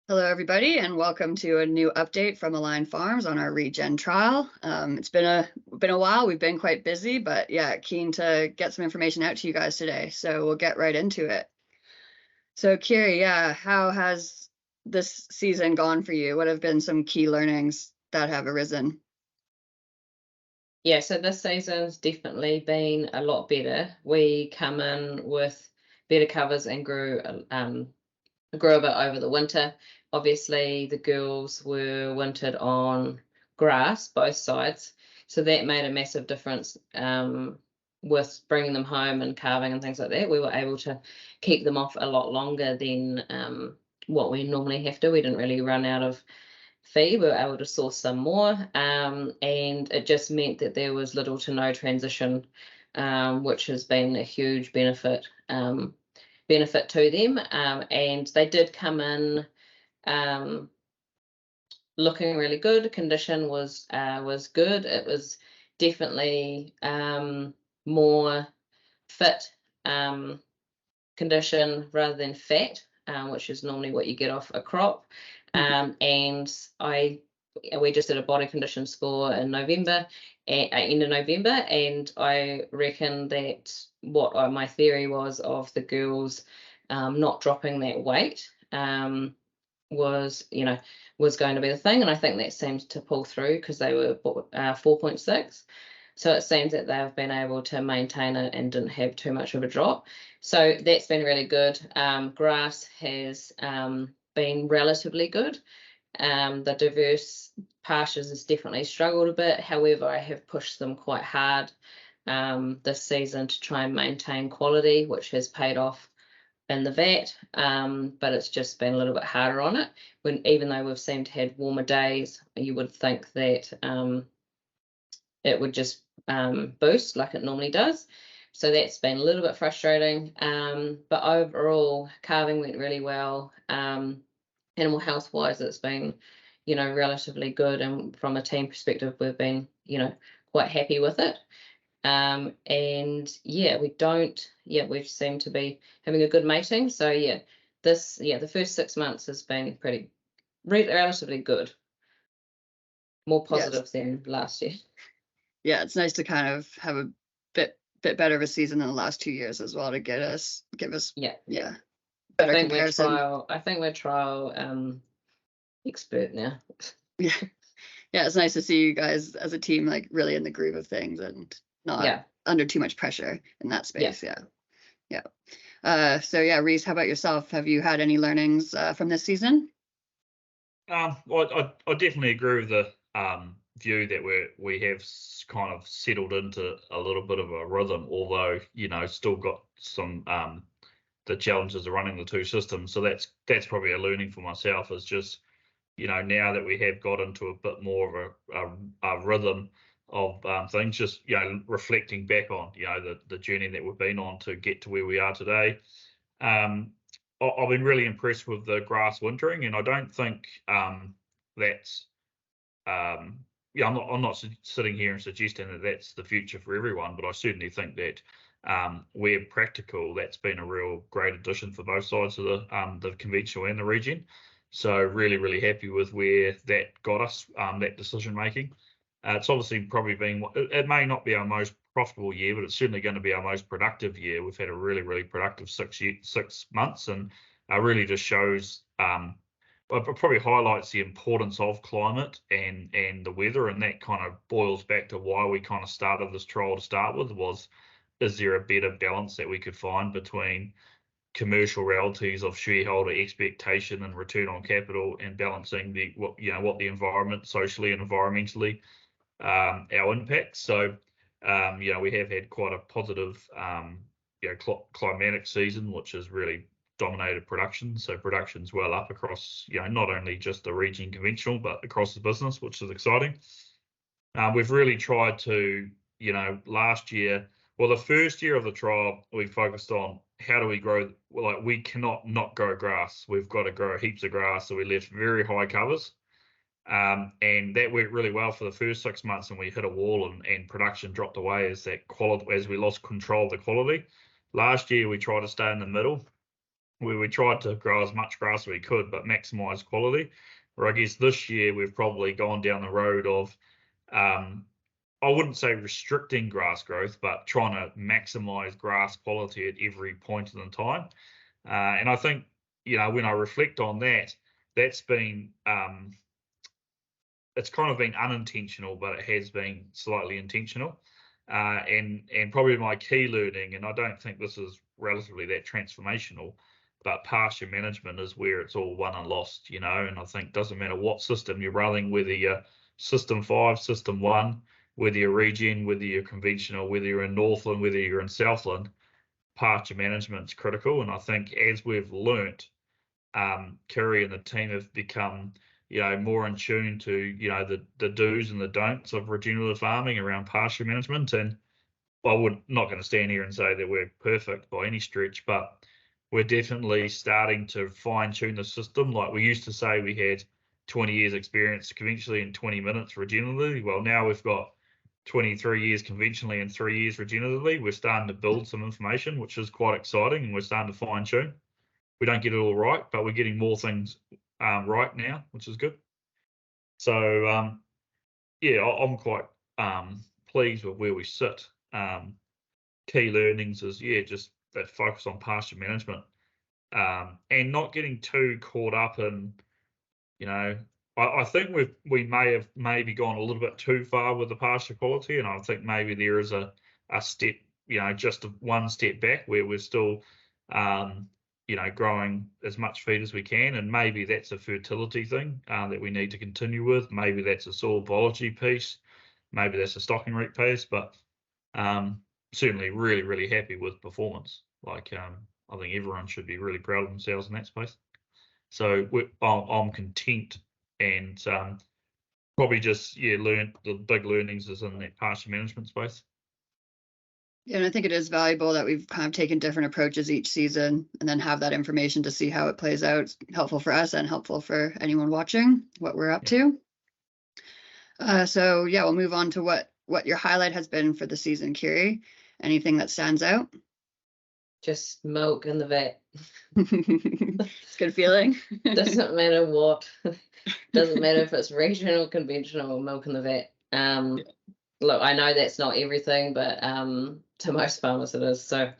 Hello, everybody, and welcome to a new update from Align Farms on our Regen trial. It's been a while. We've been quite busy, but yeah, keen to get some information out to you guys today. So we'll get right into it. So Kiri, yeah, how has this season gone for you? What have been some key learnings that have arisen? Yeah, so this season's definitely been a lot better. We come in with better covers and grew a bit over the winter. Obviously, the girls were wintered on grass, both sides, so that made a massive difference with bringing them home and calving and things like that. We were able to keep them off a lot longer than what we normally have to. We didn't really run out of feed. We were able to source some more, and it just meant that there was little to no transition, which has been a huge benefit to them. And they did come in looking really good. Condition was good. It was definitely more fit condition rather than fat, which is normally what you get off a crop. And we just did a body condition score in November, end of November, and I reckon that what my theory was of the girls not dropping that weight was going to be the thing, and I think that seems to pull through because they were 4.6. So it seems that they've been able to maintain it and didn't have too much of a drop. So that's been really good. Grass has been relatively good. The diverse pastures has definitely struggled a bit. However, I have pushed them quite hard this season to try and maintain quality, which has paid off in the vat. But it's just been a little bit harder on it. Even though we've seemed to have warmer days, you would think that it would just boost like it normally does. So that's been a little bit frustrating. But overall, calving went really well. Animal health wise, it's been, relatively good. And from a team perspective, we've been, quite happy with it. And yeah, we seem to be having a good mating. So yeah, the first 6 months has been relatively good. More positive than last year. Yeah, it's nice to kind of have a bit better of a season than the last 2 years as well to give us better comparison. I think we're trial expert now. Yeah, it's nice to see you guys as a team like really in the groove of things and not under too much pressure in that space. So yeah, Rhys, how about yourself? Have you had any learnings from this season? Well, I definitely agree with the view that we have kind of settled into a little bit of a rhythm, although still got some the challenges of running the two systems. So that's probably a learning for myself, is just now that we have got into a bit more of a rhythm of things, just reflecting back on the journey that we've been on to get to where we are today. I've been really impressed with the grass wintering, and I don't think that's I'm not sitting here and suggesting that that's the future for everyone, but I certainly think that where practical, that's been a real great addition for both sides of the conventional and the Regen. So really happy with where that got us, that decision making. It's obviously probably been, it may not be our most profitable year, but it's certainly going to be our most productive year. We've had a really productive 6 months, and really just shows, it probably highlights the importance of climate and the weather, and that kind of boils back to why we kind of started this trial to start with. Is there a better balance that we could find between commercial realities of shareholder expectation and return on capital, and balancing what the environment socially and environmentally our impacts. So we have had quite a positive climatic season, which has really dominated production. So production's well up across not only just the Regen conventional, but across the business, which is exciting. We've really tried to last year, well, the first year of the trial, we focused on how do we grow. Like, we cannot not grow grass. We've got to grow heaps of grass. So we left very high covers. And that worked really well for the first 6 months, and we hit a wall, and production dropped away as we lost control of the quality. Last year, we tried to stay in the middle. where we tried to grow as much grass as we could, but maximise quality. Where I guess this year we've probably gone down the road of, I wouldn't say restricting grass growth, but trying to maximise grass quality at every point in time. And I think, when I reflect on that, that's been, it's kind of been unintentional, but it has been slightly intentional. And probably my key learning, and I don't think this is relatively that transformational, but pasture management is where it's all won and lost, and I think it doesn't matter what system you're running, whether you're system 5, system 1, whether you're regen, whether you're conventional, whether you're in Northland, whether you're in Southland, pasture management's critical. And I think as we've learnt, Kiri and the team have become, more in tune to, the do's and the don'ts of regenerative farming around pasture management. And I'm not going to stand here and say that we're perfect by any stretch, but we're definitely starting to fine tune the system. Like we used to say we had 20 years experience conventionally in 20 minutes regeneratively. Well, now we've got 23 years conventionally and 3 years regeneratively. We're starting to build some information, which is quite exciting, and we're starting to fine tune. We don't get it all right, but we're getting more things right now, which is good. So, I'm quite pleased with where we sit. Key learnings is, just that focus on pasture management, and not getting too caught up in, I think we may have maybe gone a little bit too far with the pasture quality, and I think maybe there is a step, just one step back where we're still, growing as much feed as we can, and maybe that's a fertility thing that we need to continue with. Maybe that's a soil biology piece, maybe that's a stocking rate piece, but certainly really, really happy with performance. Like I think everyone should be really proud of themselves in that space. So I'm content, and probably just learned the big learnings is in that pasture management space. Yeah, and I think it is valuable that we've kind of taken different approaches each season and then have that information to see how it plays out. It's helpful for us and helpful for anyone watching what we're up to. So we'll move on to what your highlight has been for the season, Kiri. Anything that stands out? Just milk in the vat. It's a good feeling. Doesn't matter what. Doesn't matter if it's regional, conventional, or milk in the vat. Look, I know that's not everything, but to most farmers it is. So,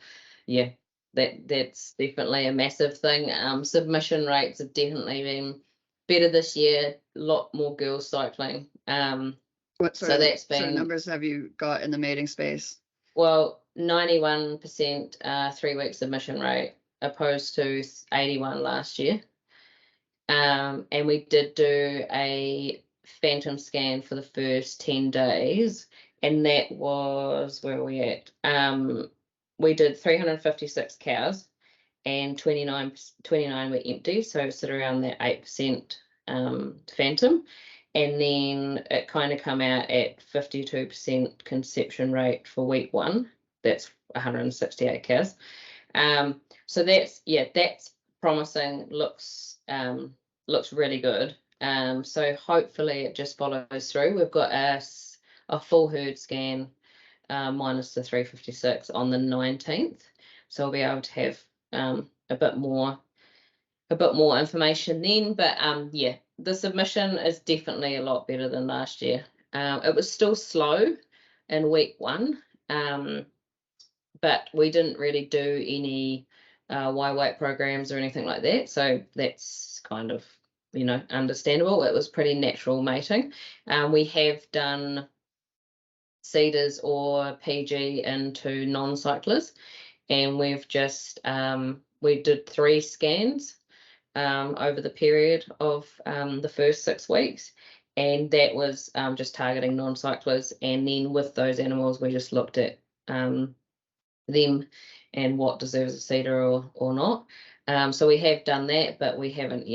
that's definitely a massive thing. Submission rates have definitely been better this year. A lot more girls cycling. What sort of numbers have you got in the mating space? Well, 91% 3-week submission rate, opposed to 81 last year. And we did do a phantom scan for the first 10 days, and that was, where are we at? We did 356 cows, and 29 were empty, so sit around that 8% phantom. And then it kind of come out at 52% conception rate for week 1. That's 168 cows. So that's promising. Looks really good. So hopefully it just follows through. We've got a full herd scan minus the 356 on the 19th, so we'll be able to have a bit more information then. But the submission is definitely a lot better than last year. It was still slow in week 1, but we didn't really do any Y-weight programs or anything like that, so that's kind of understandable. It was pretty natural mating. We have done seeders or PG into non-cyclers, and we've just we did 3 scans over the period of the first 6 weeks, and that was just targeting non-cyclers. And then with those animals, we just looked at them and what deserves a seeder or not. So we have done that, but we haven't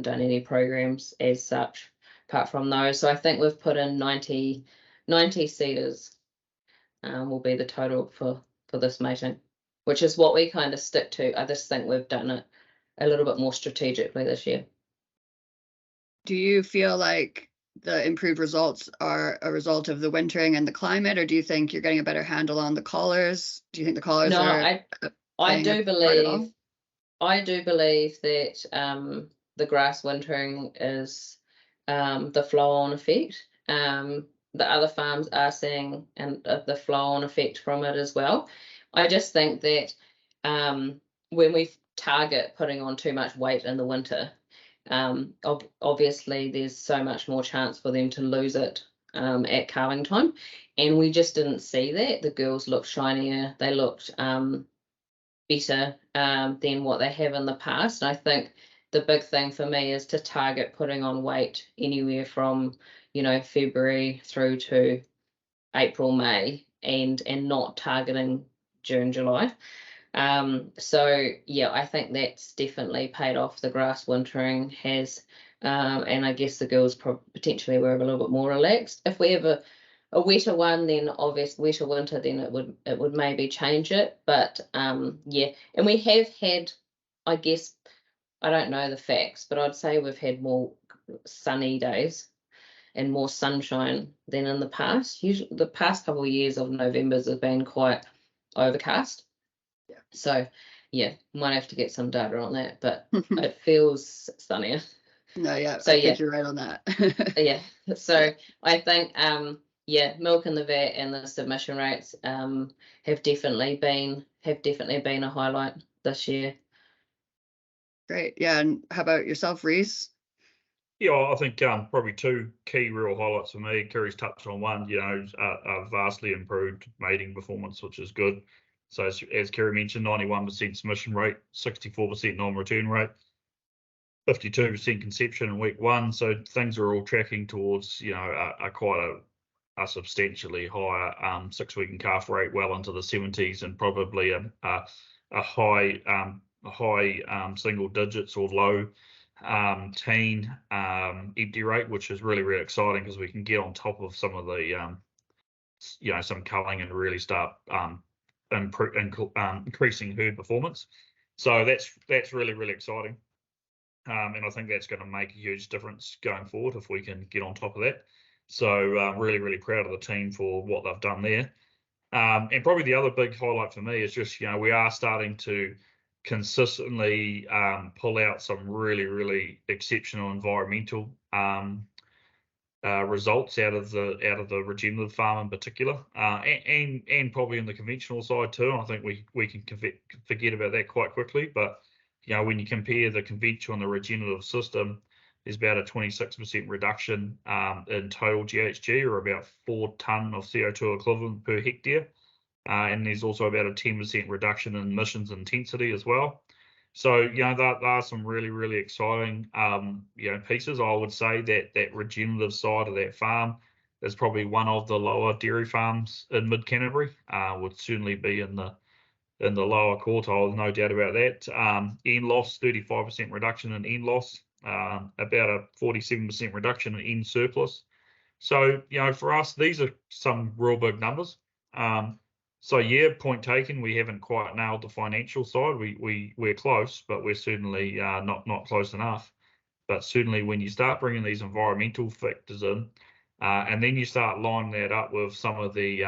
done any programs as such apart from those. So I think we've put in 90 seeders will be the total for this mating, which is what we kind of stick to. I just think we've done it a little bit more strategically this year. Do you feel like the improved results are a result of the wintering and the climate, or do you think you're getting a better handle on the collars? Do you think the collars I do believe I do believe that the grass wintering is the flow-on effect. The other farms are seeing the flow-on effect from it as well. I just think that when we target putting on too much weight in the winter, obviously there's so much more chance for them to lose it at calving time, and we just didn't see that. The girls looked shinier, they looked better than what they have in the past. And I think the big thing for me is to target putting on weight anywhere from, February through to April, May, and not targeting June, July. So yeah, I think that's definitely paid off. The grass wintering has, and I guess the girls potentially were a little bit more relaxed. If we have a wetter one, then wetter winter, then it would maybe change it. But yeah, and we have had, I guess, I don't know the facts, but I'd say we've had more sunny days and more sunshine than in the past. Usually, the past couple of years of Novembers have been quite overcast. Yeah. So yeah, might have to get some data on that, but it feels sunnier. No, yeah, So I yeah, think you're right on that. yeah. So I think yeah, milk in the vat and the submission rates have definitely been a highlight this year. Great. Yeah, and how about yourself, Rhys? Yeah, I think probably two key real highlights for me. Kiri's touched on one, a vastly improved mating performance, which is good. So as Kiri mentioned, 91% submission rate, 64% non-return rate, 52% conception in week 1. So things are all tracking towards, quite a substantially higher 6-week and calf rate, well into the 70s, and probably a high single digits or low teen empty rate, which is really, really exciting because we can get on top of some of the some culling and really start increasing herd performance. So that's really, really exciting, and I think that's going to make a huge difference going forward if we can get on top of that. So really, really proud of the team for what they've done there. And probably the other big highlight for me is just, we are starting to consistently pull out some really, really exceptional environmental results out of the regenerative farm in particular, and probably in the conventional side too. I think we can forget about that quite quickly. But when you compare the conventional and the regenerative system, there's about a 26% reduction in total GHG, or about 4 tonne of CO2 equivalent per hectare. And there's also about a 10% reduction in emissions intensity as well. So, there are some really, really exciting, pieces. I would say that regenerative side of that farm is probably one of the lower dairy farms in Mid Canterbury. Would certainly be in the lower quartile, no doubt about that. End loss, 35% reduction in end loss, about a 47% reduction in end surplus. So, for us, these are some real big numbers. So yeah, point taken, we haven't quite nailed the financial side. We're close, but we're certainly not close enough. But certainly when you start bringing these environmental factors in, and then you start lining that up with some of the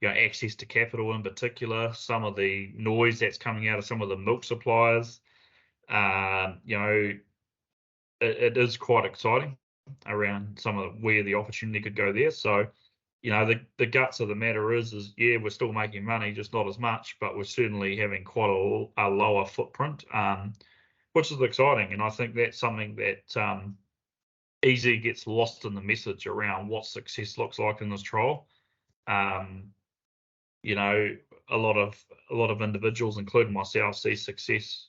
access to capital in particular, some of the noise that's coming out of some of the milk suppliers, it is quite exciting around some of where the opportunity could go there. So, the guts of the matter is yeah, we're still making money, just not as much, but we're certainly having quite a lower footprint, which is exciting. And I think that's something that easily gets lost in the message around what success looks like in this trial. A lot of individuals, including myself, see success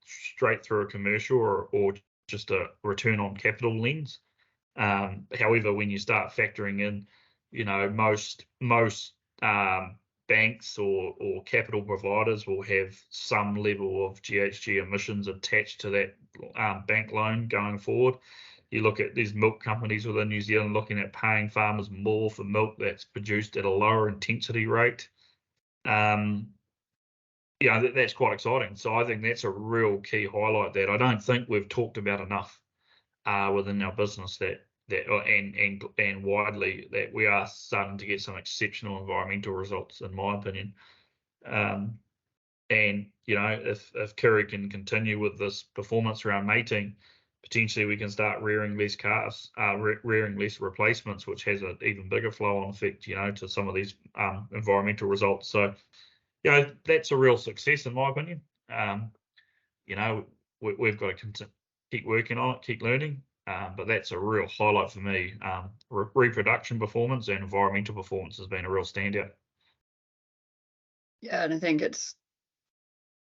straight through a commercial or just a return on capital lens. However, when you start factoring in, most banks or capital providers will have some level of GHG emissions attached to that bank loan going forward. You look at these milk companies within New Zealand looking at paying farmers more for milk that's produced at a lower intensity rate. That's quite exciting. So I think that's a real key highlight that I don't think we've talked about enough within our business, and widely, that we are starting to get some exceptional environmental results, in my opinion. And if Kiri can continue with this performance around mating, potentially we can start rearing less calves, rearing less replacements, which has an even bigger flow-on effect, to some of these environmental results. So, that's a real success in my opinion. We've got to keep working on it, keep learning. But that's a real highlight for me. Reproduction performance and environmental performance has been a real standout. Yeah, and I think it's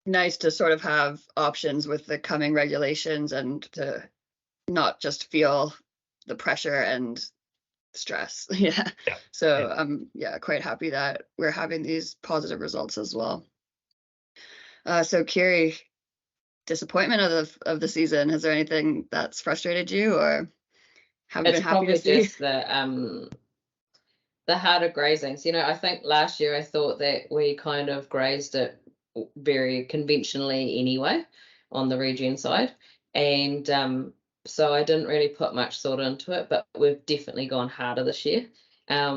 nice to sort of have options with the coming regulations and to not just feel the pressure and stress. Yeah. So I'm quite happy that we're having these positive results as well. So Kiri, disappointment of the season, is there anything that's frustrated you or haven't been happy to see? It's probably just the harder grazings. I think last year I thought that we kind of grazed it very conventionally anyway on the Regen side, and so I didn't really put much thought into it, but we've definitely gone harder this year,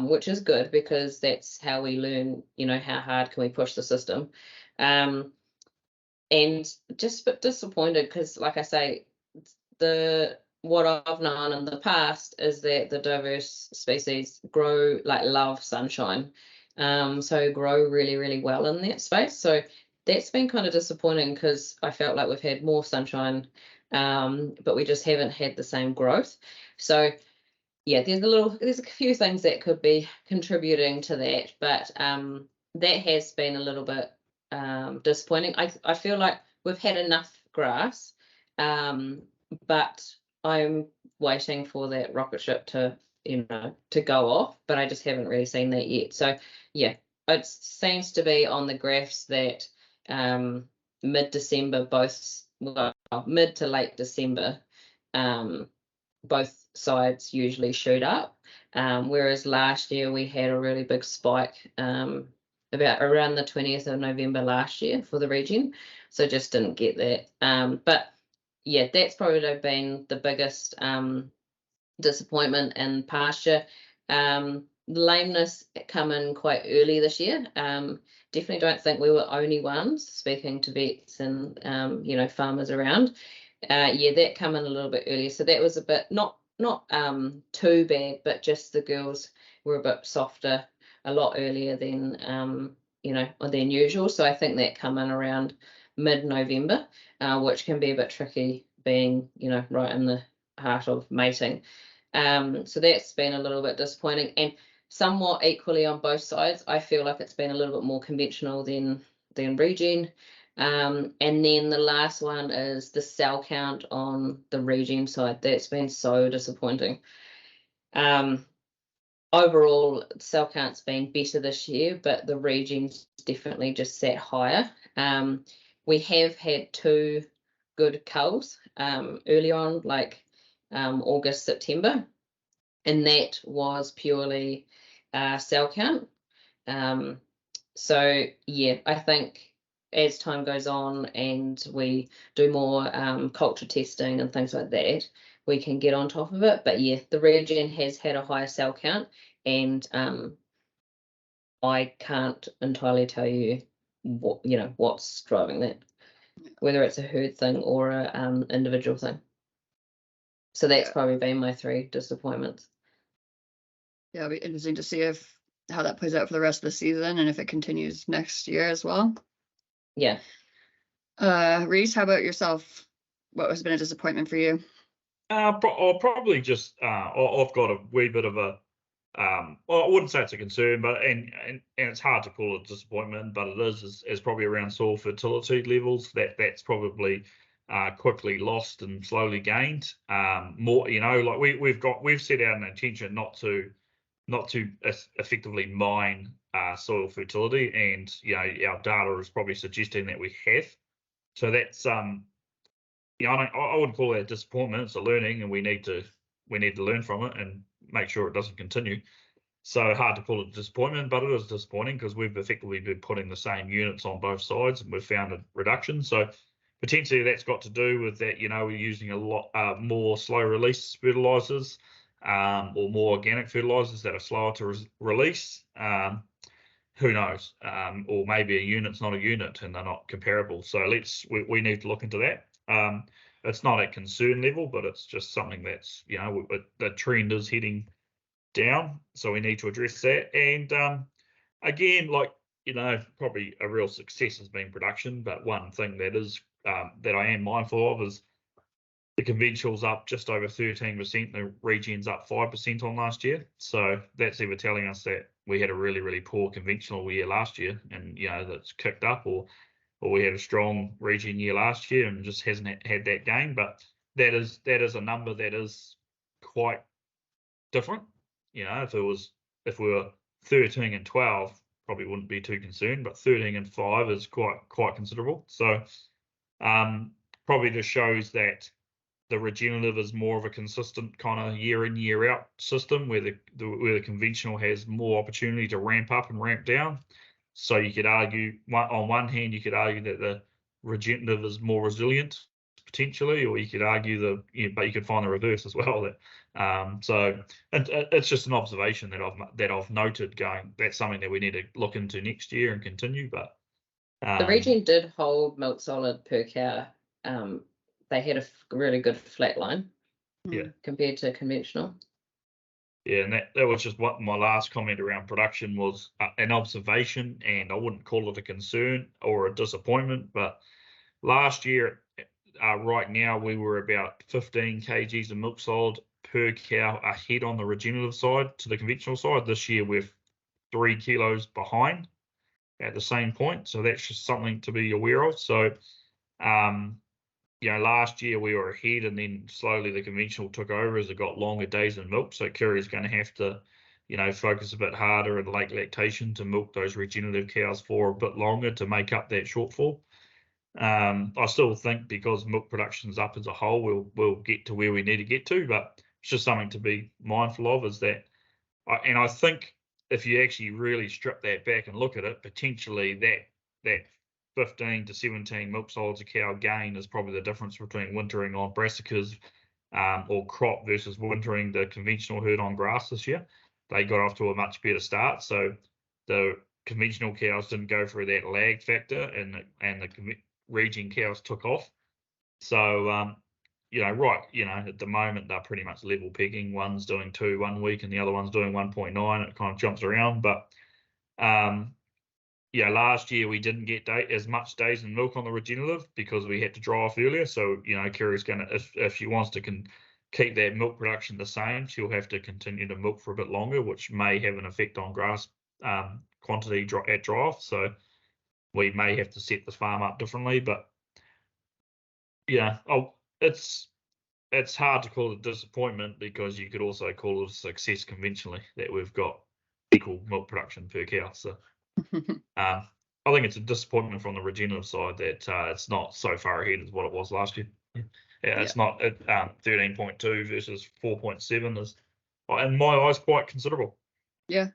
which is good because that's how we learn, how hard can we push the system. And just a bit disappointed because, like I say, what I've known in the past is that the diverse species love sunshine, so grow really, really well in that space. So that's been kind of disappointing because I felt like we've had more sunshine, but we just haven't had the same growth. So yeah, there's a few things that could be contributing to that, but that has been a little bit disappointing. I feel like we've had enough grass, but I'm waiting for that rocket ship to go off, but I just haven't really seen that yet. So yeah, it seems to be on the graphs that mid-December, mid to late December, both sides usually shoot up, whereas last year we had a really big spike about around the 20th of November last year for the Regen, so just didn't get that. But yeah, that's probably been the biggest disappointment in pasture. Lameness come in quite early this year. Definitely don't think we were only ones, speaking to vets and farmers around. That come in a little bit earlier, so that was a bit not too bad, but just the girls were a bit softer a lot earlier than than usual. So I think that come in around mid-November, which can be a bit tricky, being right in the heart of mating. So that's been a little bit disappointing, and somewhat equally on both sides. I feel like it's been a little bit more conventional than Regen. And then the last one is the cell count on the Regen side. That's been so disappointing. Overall, cell count's been better this year, but the Regen's definitely just sat higher. We have had 2 good culls early on, like August, September, and that was purely cell count. So yeah, I think as time goes on and we do more culture testing and things like that, we can get on top of it. But yeah, the Regen has had a higher cell count, and I can't entirely tell you what's driving that, whether it's a herd thing or a individual thing. So that's probably been my 3 disappointments. Yeah, it'll be interesting to see how that plays out for the rest of the season and if it continues next year as well. Yeah. Rhys, how about yourself? What has been a disappointment for you? I'll probably just I've got a wee bit of a well, I wouldn't say it's a concern, but and it's hard to call it a disappointment, but it is probably around soil fertility levels. That's probably quickly lost and slowly gained. More, like we've set out an intention not to effectively mine soil fertility, and our data is probably suggesting that we have. So that's I wouldn't call that a disappointment. It's a learning, and we need to learn from it and make sure it doesn't continue. So hard to call it a disappointment, but it is disappointing because we've effectively been putting the same units on both sides, and we've found a reduction. So potentially that's got to do with that. We're using a lot more slow release fertilizers, or more organic fertilizers that are slower to release. who knows? Or maybe a unit's not a unit and they're not comparable. So we need to look into that. It's not at concern level, but it's just something that's, the trend is heading down, so we need to address that. And again, probably a real success has been production, but one thing that is that I am mindful of is the conventional's up just over 13%, the Regen's up 5% on last year. So that's either telling us that we had a really, really poor conventional year last year and, that's kicked up, or we had a strong Regen year last year and just hasn't had that gain. But that is a number that is quite different. If we were 13 and 12, probably wouldn't be too concerned, but 13 and 5 is quite considerable. So probably just shows that the regenerative is more of a consistent kind of year in, year out system, where the conventional has more opportunity to ramp up and ramp down. So you could argue, on one hand, you could argue that the regenerative is more resilient potentially, or you could argue but you could find the reverse as well. So it's just an observation that I've noted. Going, that's something that we need to look into next year and continue. But the Regen did hold milk solid per cow. They had a really good flat line, compared to conventional. Yeah, and that was just what my last comment around production was, an observation, and I wouldn't call it a concern or a disappointment. But last year, right now, we were about 15 kgs of milk solid per cow ahead on the regenerative side to the conventional side. This year, we're 3 kilos behind at the same point. So that's just something to be aware of. So, last year we were ahead, and then slowly the conventional took over as it got longer days in milk. So Kiri's going to have to, focus a bit harder in late lactation to milk those regenerative cows for a bit longer to make up that shortfall. I still think because milk production's up as a whole, we'll get to where we need to get to, but it's just something to be mindful of. Is that, and I think if you actually really strip that back and look at it, potentially that 15 to 17 milk solids a cow gain is probably the difference between wintering on brassicas or crop versus wintering the conventional herd on grass this year. They got off to a much better start, so the conventional cows didn't go through that lag factor, and the Regen cows took off. So at the moment they're pretty much level pegging. One's doing 2 1 week and the other one's doing 1.9. It kind of jumps around, but last year we didn't get as much days in milk on the regenerative because we had to dry off earlier. So, Kiri's going to, if she wants to keep that milk production the same, she'll have to continue to milk for a bit longer, which may have an effect on grass quantity at dry off. So we may have to set the farm up differently. But, it's hard to call it a disappointment because you could also call it a success conventionally that we've got equal milk production per cow. So I think it's a disappointment from the regenerative side that it's not so far ahead as what it was last year. It's not 13.2 versus 4.7 is, in my eyes, quite considerable. Yeah.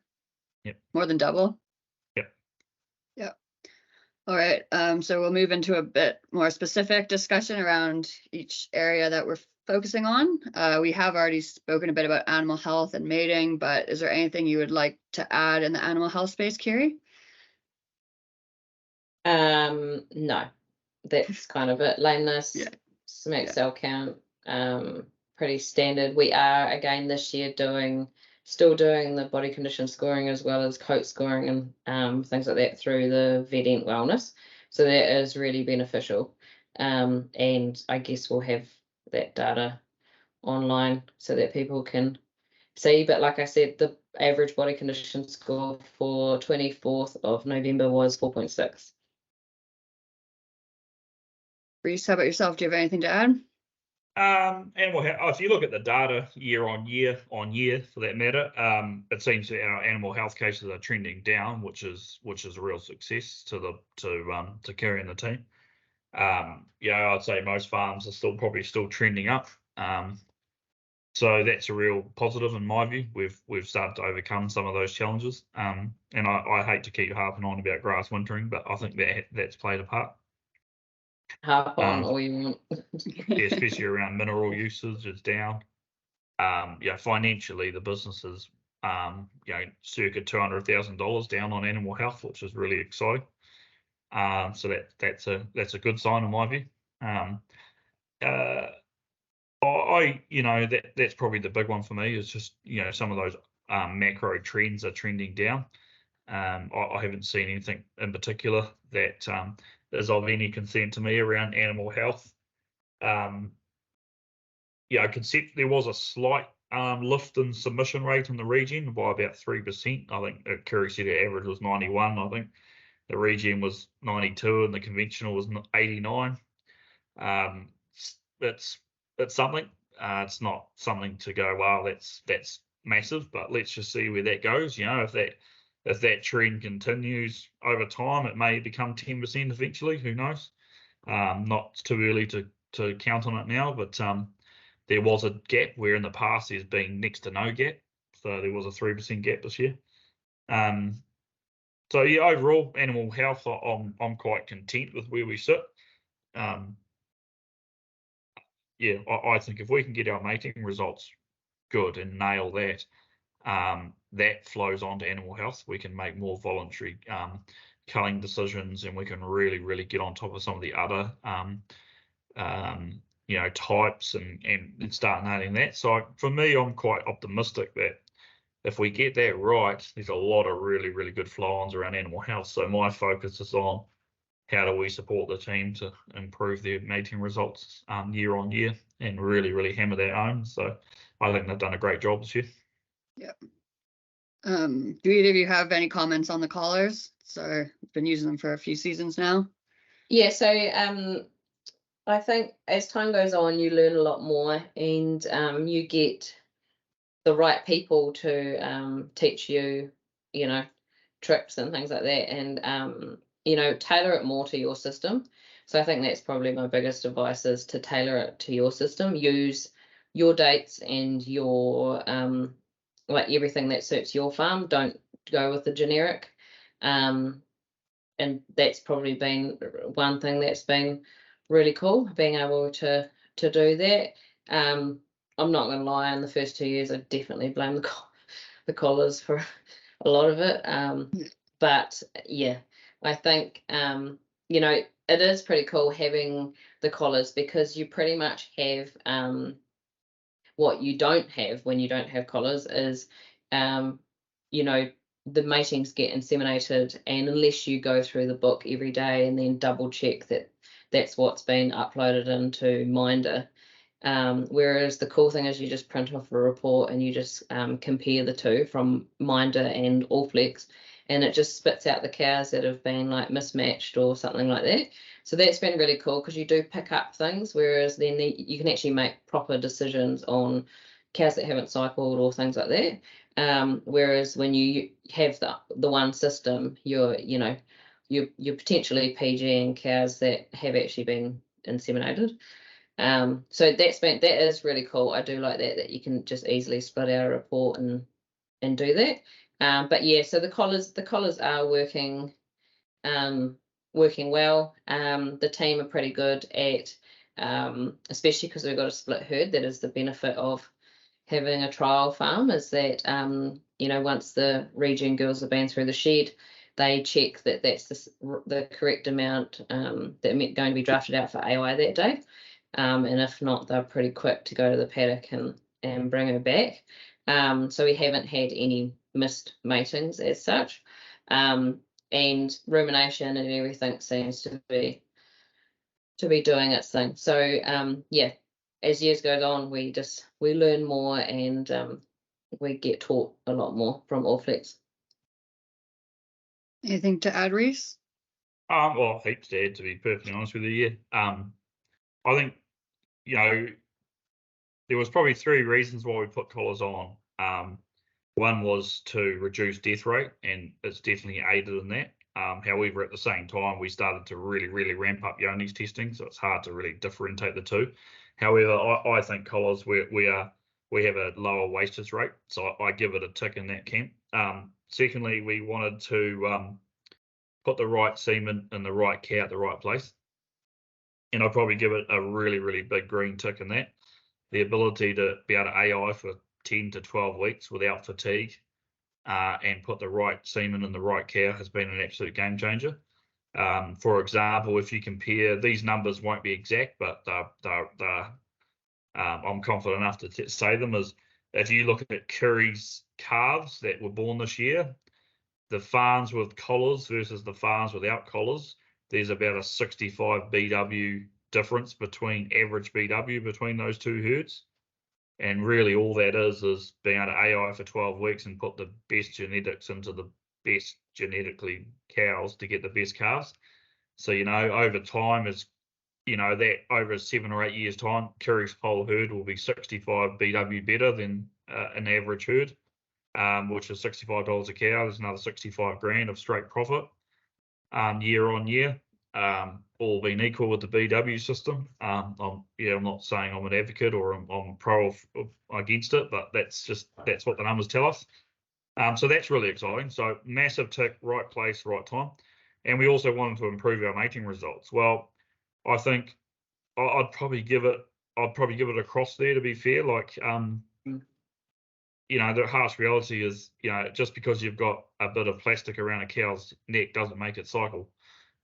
Yep. More than double. Yep. Yeah. All right. So we'll move into a bit more specific discussion around each area that we're focusing on. We have already spoken a bit about animal health and mating, but is there anything you would like to add in the animal health space, Kiri? No, that's kind of it. Lameness, smack cell count, pretty standard. We are again this year still doing the body condition scoring as well as coat scoring and things like that through the Vet Ent Wellness. So that is really beneficial. And I guess we'll have that data online so that people can see. But like I said, the average body condition score for 24th of November was 4.6. Rhys, how about yourself? Do you have anything to add? If you look at the data year on year for that matter, it seems that our animal health cases are trending down, which is a real success to Kiri and the team. I'd say most farms are probably still trending up. So that's a real positive in my view. We've started to overcome some of those challenges. And I hate to keep harping on about grass wintering, but I think that's played a part. Harp on all you want. Especially around mineral usage is down. Financially the business is circa $200,000 down on animal health, which is really exciting. So that's a good sign in my view. That's probably the big one for me, is just some of those macro trends are trending down. I haven't seen anything in particular that is of any concern to me around animal health. There was a slight lift in submission rate in the Regen by about 3%. I think Kiri said the average was 91. I think the Regen was 92 and the conventional was 89. It's something. It's not something to go, wow, that's massive, but let's just see where that goes. If that trend continues over time, it may become 10% eventually. Who knows? Not too early to count on it now, but there was a gap where in the past there's been next to no gap. So there was a 3% gap this year. So yeah, overall animal health, I'm quite content with where we sit. I think if we can get our mating results good and nail that, that flows on to animal health. We can make more voluntary culling decisions, and we can really, really get on top of some of the other types and start nailing that. So for me, I'm quite optimistic that if we get that right, there's a lot of really, really good flow-ons around animal health. So my focus is on how do we support the team to improve their mating results year on year and really, really hammer that home. So I think they've done a great job this year. Yep. Do either of you have any comments on the collars? So I've been using them for a few seasons now. Yeah, so I think as time goes on, you learn a lot more, and you get the right people to teach you, tricks and things like that, and tailor it more to your system. So I think that's probably my biggest advice, is to tailor it to your system. Use your dates and your like everything that suits your farm. Don't go with the generic. And that's probably been one thing that's been really cool, being able to do that. I'm not going to lie, in the first 2 years, I definitely blame the collars for a lot of it. But yeah, I think, it is pretty cool having the collars, because you pretty much have what you don't have when you don't have collars is, the matings get inseminated, and unless you go through the book every day and then double check that that's what's been uploaded into Minder. Whereas the cool thing is you just print off a report and you just compare the two from Minder and Allflex, and it just spits out the cows that have been like mismatched or something like that. So that's been really cool, because you do pick up things, whereas then you can actually make proper decisions on cows that haven't cycled or things like that. Whereas when you have the one system, you're potentially PGing cows that have actually been inseminated. So that is really cool. I do like that you can just easily split out a report and do that. But yeah, so the collars are working well. The team are pretty good at, especially because we've got a split herd. That is the benefit of having a trial farm, is that once the Regen girls have been through the shed, they check that that's the correct amount that going to be drafted out for AI that day. And if not, they're pretty quick to go to the paddock and bring her back. So we haven't had any missed matings as such. And rumination and everything seems to be doing its thing. So yeah, as years goes on, we learn more, and we get taught a lot more from Allflex. Anything to add, Rhys? Well, heaps to add, to be perfectly honest with you. Yeah. I think there was probably 3 reasons why we put collars on. One was to reduce death rate, and it's definitely aided in that. However, at the same time, we started to really, really ramp up Yoni's testing, so it's hard to really differentiate the two. However, I think collars, we have a lower wastage rate, so I give it a tick in that camp. Secondly, we wanted to put the right semen in the right cow at the right place, and I'd probably give it a really, really big green tick in that. The ability to be able to AI for 10 to 12 weeks without fatigue and put the right semen in the right cow has been an absolute game changer. For example, if you compare, these numbers won't be exact, but I'm confident enough to say them, is if you look at Kiri's calves that were born this year, the farms with collars versus the farms without collars, there's about a 65 BW difference between average BW between those two herds. And really all that is being able to AI for 12 weeks and put the best genetics into the best genetically cows to get the best calves. So, over time, is that over 7 or 8 years time, Kiri's whole herd will be 65 BW better than an average herd, which is $65 a cow. There's another 65 grand of straight profit year on year, all being equal with the BW system. I'm not saying I'm an advocate or I'm pro or against it, but that's what the numbers tell us. So that's really exciting. So massive tick, right place, right time. And we also wanted to improve our mating results. Well, I think I'd probably give it a cross there, to be fair. Like, the harsh reality is, just because you've got a bit of plastic around a cow's neck doesn't make it cycle.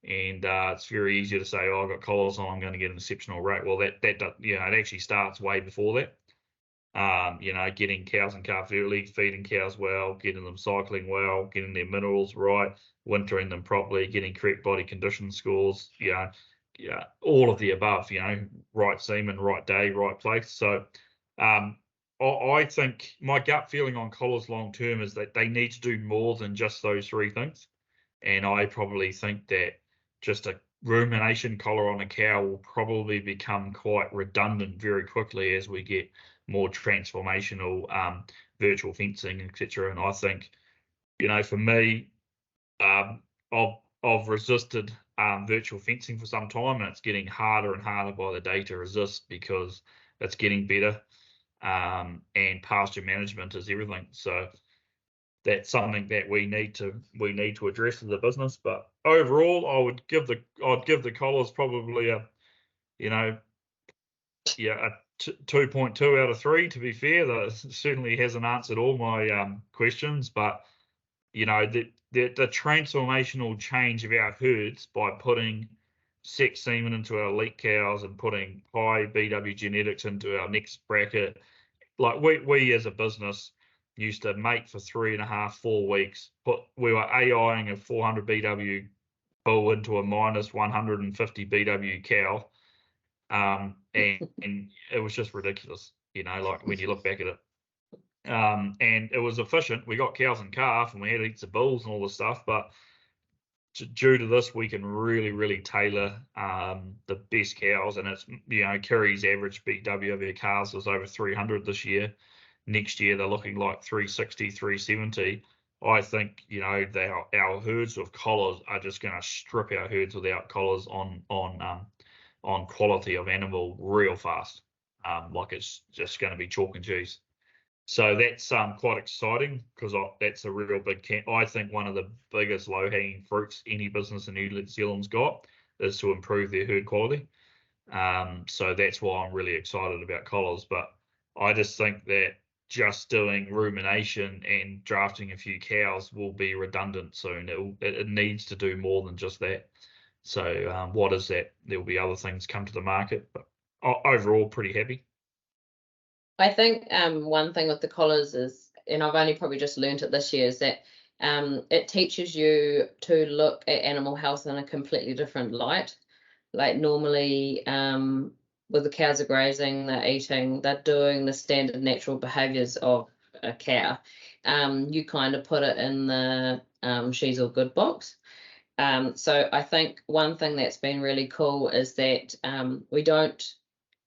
And it's very easy to say, oh, I've got collars on, I'm going to get an exceptional rate. Well, that it actually starts way before that. Getting cows and calves early, feeding cows well, getting them cycling well, getting their minerals right, wintering them properly, getting correct body condition scores, all of the above, right semen, right day, right place. So I think my gut feeling on collars long term is that they need to do more than just those three things. And I probably think that just a rumination collar on a cow will probably become quite redundant very quickly as we get more transformational virtual fencing, etc. And I think, for me, I've resisted virtual fencing for some time, and it's getting harder and harder by the day to resist because it's getting better, and pasture management is everything. So that's something that we need to address as a business. But overall, I'd give the collars probably a 2.2 out of 3. To be fair, that certainly hasn't answered all my questions, but the transformational change of our herds by putting sex semen into our elite cows and putting high BW genetics into our next bracket, like we as a business used to mate for 3.5, 4 weeks. We were AIing a 400 BW bull into a minus 150 BW cow. And it was just ridiculous, like when you look back at it. And it was efficient. We got cows and calf, and we had heaps of bulls and all this stuff. But due to this, we can really, really tailor the best cows. And it's, Kiri's average BW of their calves was over 300 this year. Next year, they're looking like 360, 370. I think, our herds with collars are just going to strip our herds without collars on quality of animal real fast. Like it's just going to be chalk and cheese. So that's quite exciting because that's a real big I think one of the biggest low-hanging fruits any business in New Zealand's got is to improve their herd quality. So that's why I'm really excited about collars. But I just think that just doing rumination and drafting a few cows will be redundant soon. It needs to do more than just that. So what is that? There will be other things come to the market, but overall pretty happy. I think one thing with the collars is, and I've only probably just learned it this year, is that it teaches you to look at animal health in a completely different light. Like normally with the cows are grazing, they're eating, they're doing the standard natural behaviours of a cow. You kind of put it in the she's all good box. So I think one thing that's been really cool is that we don't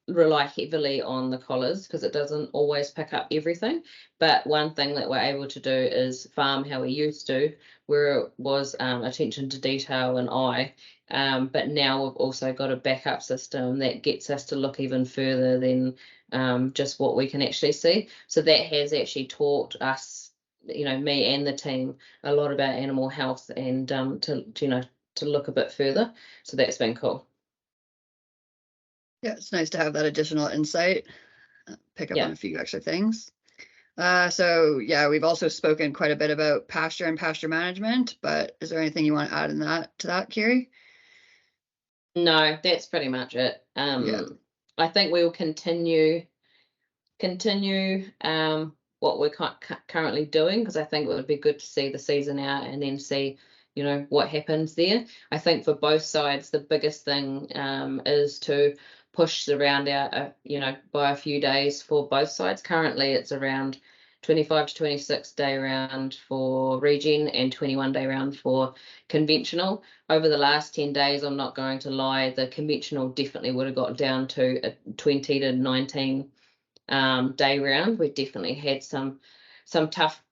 rely heavily on the collars because it doesn't always pick up everything. But one thing that we're able to do is farm how we used to, where it was attention to detail and eye. But now we've also got a backup system that gets us to look even further than just what we can actually see. So that has actually taught us, me and the team, a lot about animal health and to look a bit further. So that's been cool. Yeah, it's nice to have that additional insight, pick up on a few extra things. So yeah, we've also spoken quite a bit about pasture and pasture management, but is there anything you want to add to that, Kiri? No, that's pretty much it. Yeah. I think we will continue what we're currently doing, because I think it would be good to see the season out and then see, what happens there. I think for both sides, the biggest thing is to push the round out, by a few days for both sides. Currently, it's around 25 to 26 day round for Regen and 21-day round for conventional. Over the last 10 days, I'm not going to lie, the conventional definitely would have got down to a 20 to 19 day round. We definitely had some tough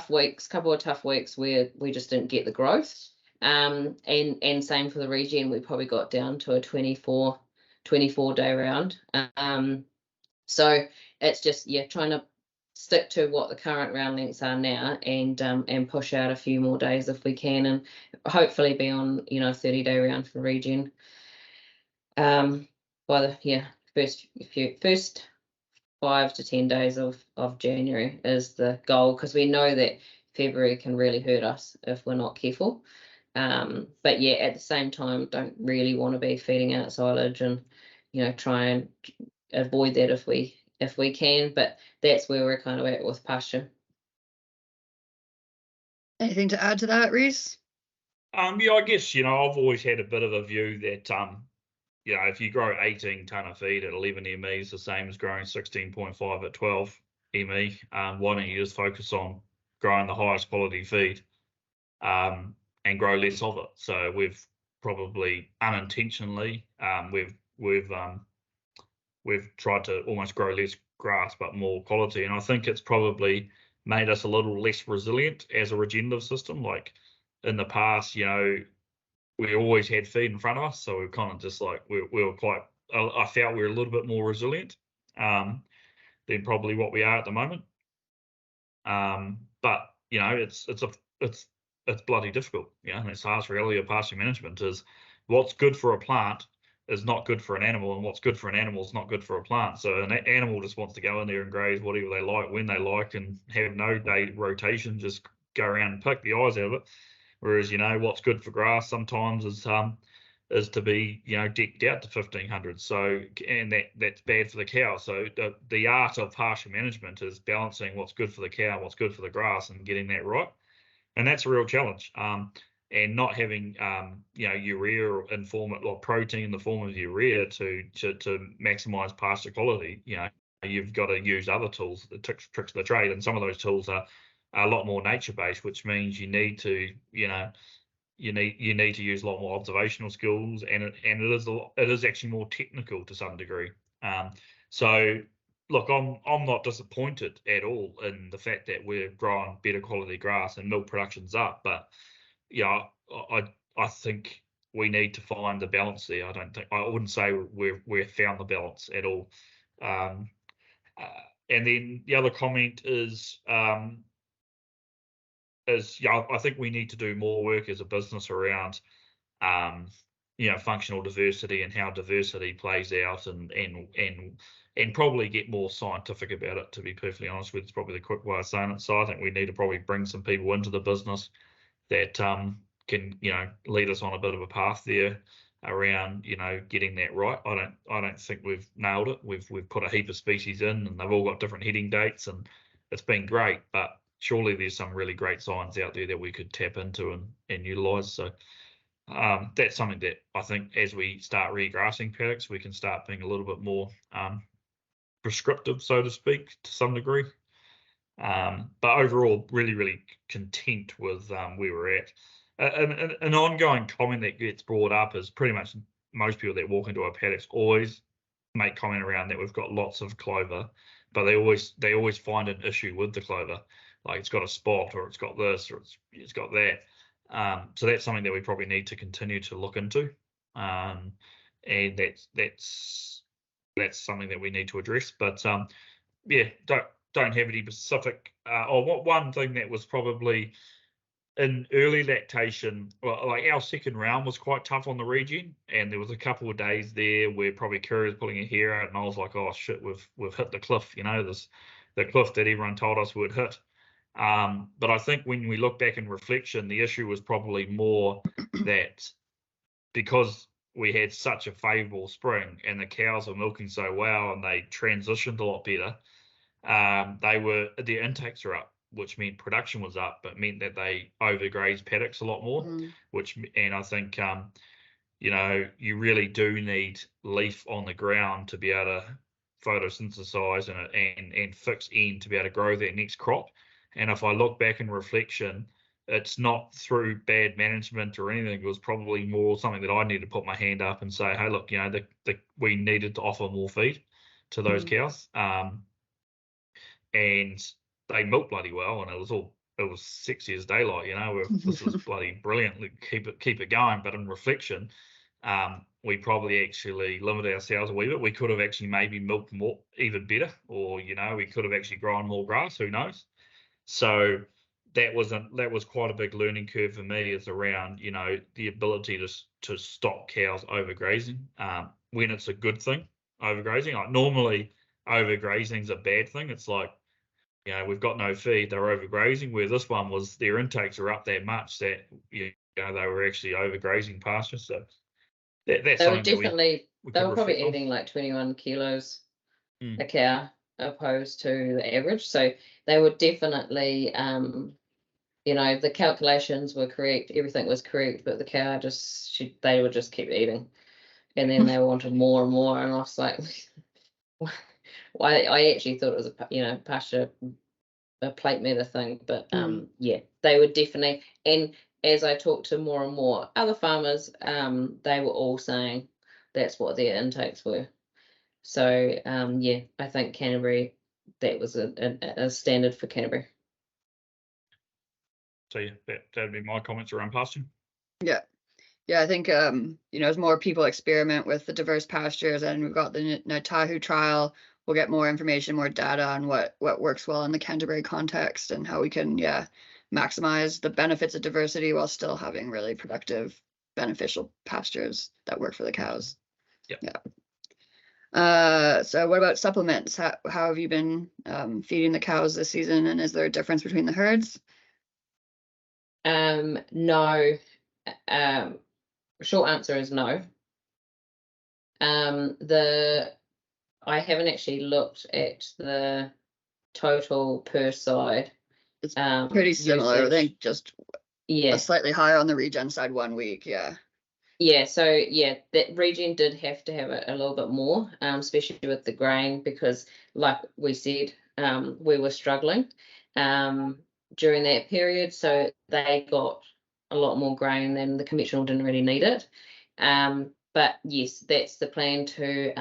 weeks, couple of tough weeks where we just didn't get the growth. And same for the Regen, we probably got down to a 24 day round. So it's just trying to stick to what the current round lengths are now, and push out a few more days if we can, and hopefully be on 30-day round for Regen by the first 5 to 10 days of January is the goal, because we know that February can really hurt us if we're not careful. But yeah, at the same time, don't really want to be feeding out silage, and try and avoid that if we can. But that's where we're kind of at with pasture. Anything to add to that, Rhys? Yeah, I guess I've always had a bit of a view that if you grow 18 tonne of feed at 11 ME is the same as growing 16.5 at 12 ME. Why don't you just focus on growing the highest quality feed and grow less of it? So we've probably unintentionally we've tried to almost grow less grass but more quality, and I think it's probably made us a little less resilient as a regenerative system. Like in the past, we always had feed in front of us, so we kind of just like we were quite. I felt we were a little bit more resilient than probably what we are at the moment. But it's bloody difficult. And it's harsh reality of pasture management is what's good for a plant is not good for an animal, and what's good for an animal is not good for a plant. So an animal just wants to go in there and graze whatever they like when they like and have no day rotation, just go around and pick the eyes out of it. Whereas what's good for grass sometimes is to be decked out to 1500. So and that's bad for the cow. So the art of pasture management is balancing what's good for the cow and what's good for the grass and getting that right, and that's a real challenge. And not having urea in form of protein in the form of urea to maximize pasture quality. You've got to use other tools, the tricks of the trade, and some of those tools are a lot more nature based, which means you need to you need to use a lot more observational skills, and it is actually more technical to some degree. So look, I'm not disappointed at all in the fact that we're growing better quality grass and milk production's up, but I think we need to find the balance there. I wouldn't say we've found the balance at all. And then the other comment is I think we need to do more work as a business around functional diversity and how diversity plays out, and probably get more scientific about it, to be perfectly honest with you. It's probably the quick way of saying it. So I think we need to probably bring some people into the business that can lead us on a bit of a path there around getting that right. I don't think we've nailed it. We've put a heap of species in, and they've all got different heading dates, and it's been great, but surely there's some really great signs out there that we could tap into and utilize. So that's something that I think as we start regrassing paddocks, we can start being a little bit more prescriptive, so to speak, to some degree. But overall, really, really content with where we're at. An ongoing comment that gets brought up is pretty much most people that walk into our paddocks always make comment around that we've got lots of clover, but they always find an issue with the clover, like it's got a spot, or it's got this, or it's got that. So that's something that we probably need to continue to look into, and that's something that we need to address. But don't have any specific. One thing that was probably in early lactation, well, like our second round was quite tough on the Regen, and there was a couple of days there where probably Kiri was pulling her hair out, and I was like, oh shit, we've hit the cliff. This the cliff that everyone told us would hit. But I think when we look back in reflection, the issue was probably more that because we had such a favourable spring and the cows were milking so well and they transitioned a lot better, their intakes were up, which meant production was up, but meant that they overgrazed paddocks a lot more. And I think you really do need leaf on the ground to be able to photosynthesize and fix in to be able to grow that next crop. And if I look back in reflection, it's not through bad management or anything. It was probably more something that I need to put my hand up and say, hey, look, we needed to offer more feed to those cows. And they milked bloody well, and it was sexy as daylight. This is bloody brilliant. Keep it going. But in reflection, we probably actually limited ourselves a wee bit. We could have actually maybe milked more, even better, or we could have actually grown more grass. Who knows? So that was quite a big learning curve for me. Is around the ability to stop cows overgrazing when it's a good thing. Overgrazing, like normally overgrazing is a bad thing. It's like we've got no feed, they're overgrazing. Where this one was, their intakes are up that much that they were actually overgrazing pasture. So that's They were something definitely we they could were probably reflect on. eating like 21 kilos a cow opposed to the average. So they were definitely the calculations were correct, everything was correct, but the cow they would just keep eating, and then they wanted more and more, and I was like, I actually thought it was a pasture, a plate meter thing, but they were definitely. And as I talked to more and more other farmers, they were all saying that's what their intakes were. So I think Canterbury, that was a standard for Canterbury. So that'd be my comments around pasture. Yeah, I think as more people experiment with the diverse pastures, and we've got the Ngātahu trial, we'll get more information, more data on what works well in the Canterbury context and how we can maximize the benefits of diversity while still having really productive, beneficial pastures that work for the cows. So what about supplements? How have you been feeding the cows this season, and is there a difference between the herds? No. Short answer is no. I haven't actually looked at the total per side. It's pretty similar. Usage. I think just slightly higher on the Regen side 1 week. So that Regen did have to have a little bit more, especially with the grain, because like we said, we were struggling during that period, so they got a lot more grain than the conventional didn't really need it. But yes, that's the plan to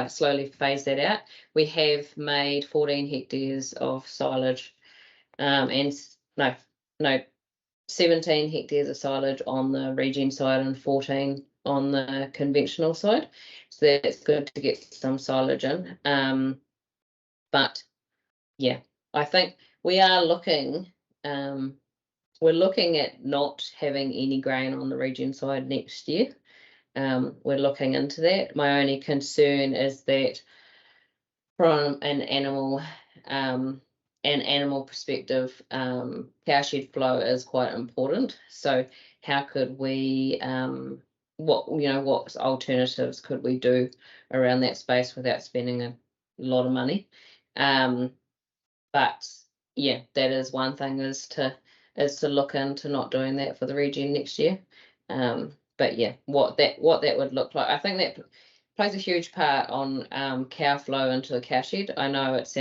slowly phase that out. We have made 14 hectares of silage, and 17 hectares of silage on the Regen side and 14 on the conventional side. So that's good to get some silage in. But I think we are looking. We're looking at not having any grain on the Regen side next year. We're looking into that. My only concern is that from an animal perspective, cowshed flow is quite important. So how could we, what alternatives could we do around that space without spending a lot of money? But that is one thing, is to look into not doing that for the Regen next year. But what that would look like, I think that plays a huge part on cow flow into the cowshed. I know it